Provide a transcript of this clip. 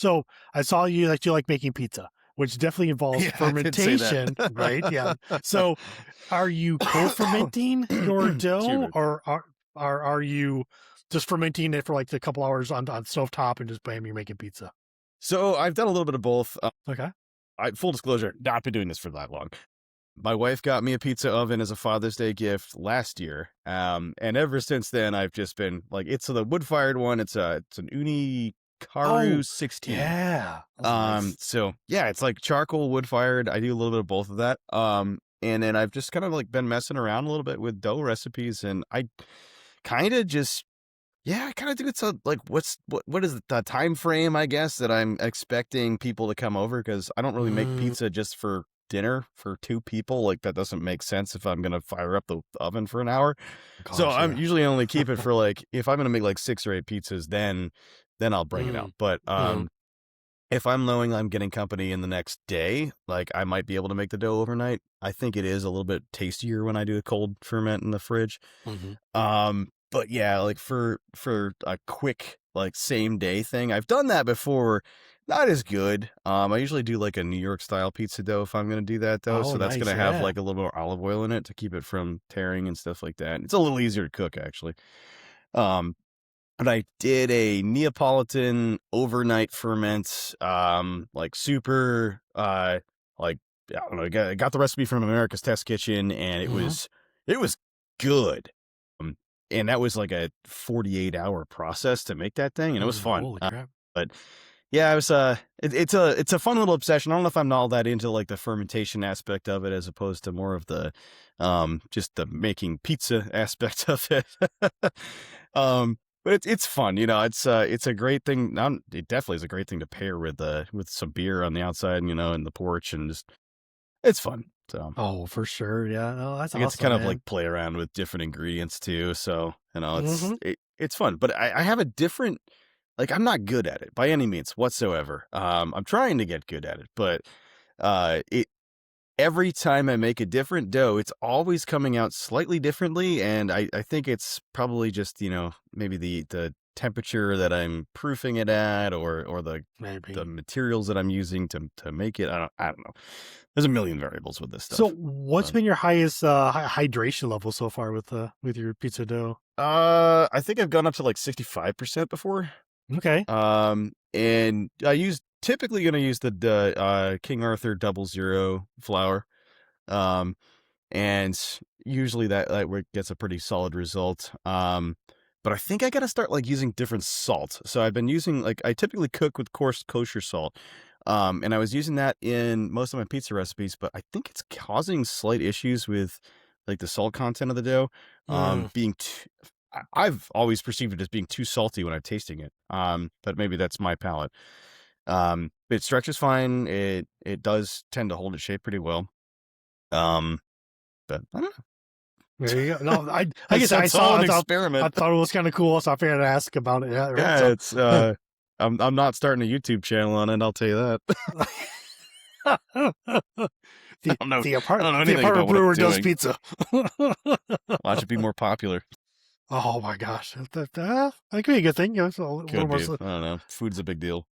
So I saw you like making pizza, which definitely involves Yeah, I did say that. fermentation, right? Yeah. So are you co-fermenting your Excuse dough, me. or are you just fermenting it for like a couple hours on stovetop and just bam, you're making pizza? So I've done a little bit of both. Okay. Full disclosure, not been doing this for that long. My wife got me a pizza oven as a Father's Day gift last year. And ever since then, I've just been like, it's the wood-fired one. It's an Oh, Unikaru 16. yeah. That's nice. So yeah, it's like charcoal wood-fired. I do a little bit of both of that. And then I've just kind of like been messing around a little bit with dough recipes, and I kind of just, yeah, I kind of think it's like, what is the time frame, I guess, that I'm expecting people to come over, because I don't really make Mm, pizza just for dinner for two people. Like, that doesn't make sense if I'm gonna fire up the oven for an hour. So gosh, I'm yeah. usually only keep it for like, if I'm gonna make like 6 or 8 pizzas, then I'll bring it out. Mm, But mm, if I'm knowing I'm getting company in the next day, like, I might be able to make the dough overnight. I think it is a little bit tastier when I do a cold ferment in the fridge. mhm. But yeah, like for a quick like same day thing, I've done that before. Not as good. I usually do like a New York style pizza dough if I'm gonna do that though. Oh, So that's nice. gonna have Yeah. like a little more olive oil in it to keep it from tearing and stuff like that. It's a little easier to cook actually. Um, but I did a Neapolitan overnight ferment, like super, like, I don't know, I got the recipe from America's Test Kitchen, and Mhm. it was good. Um, and that was like a 48-hour process to make that thing, and it was fun. Holy crap. But yeah, I was, it's a fun little obsession. I don't know if I'm all that into like the fermentation aspect of it, as opposed to more of the, just the making pizza aspect of it. um, but it's fun, it's a great thing. It definitely is a great thing to pair with some beer on the outside, in the porch, and just, it's fun. So Oh, for sure. Yeah. Oh, that's I get to awesome, kind of like man. play around with different ingredients too. So, Mhm. it's fun, but I have a different, like, I'm not good at it by any means whatsoever. I'm trying to get good at it, but, it every time I make a different dough, it's always coming out slightly differently, and I think it's probably just, maybe the temperature that I'm proofing it at, or the Maybe. materials that I'm using to make it. I don't know. There's a million variables with this So stuff. what's But, been your highest hydration level so far with your pizza dough? I think I've gone up to like 65% before. Okay. And typically gonna use the King Arthur 00 flour. Um, and usually that work gets a pretty solid result. But I think I gotta start like using different salt. So I've been using, like, I typically cook with coarse kosher salt. And I was using that in most of my pizza recipes, but I think it's causing slight issues with like the salt content of the dough. Mm. Being too, I've always perceived it as being too salty when I'm tasting it. But maybe that's my palate. It stretches fine. It does tend to hold its shape pretty well. Um, but I don't There you go. No, I guess It's all an I experiment. thought it was kind of cool, so I figured I'd ask about it. Yeah, right. Yeah, So it's I'm not starting a YouTube channel on it, I'll tell you that. I don't know. I don't know the anything apartment about what I'm brewer does doing. pizza. Watch it be more popular. Oh my gosh, that could be a good thing. It's a little Could more. be. I don't know. Food's a big deal.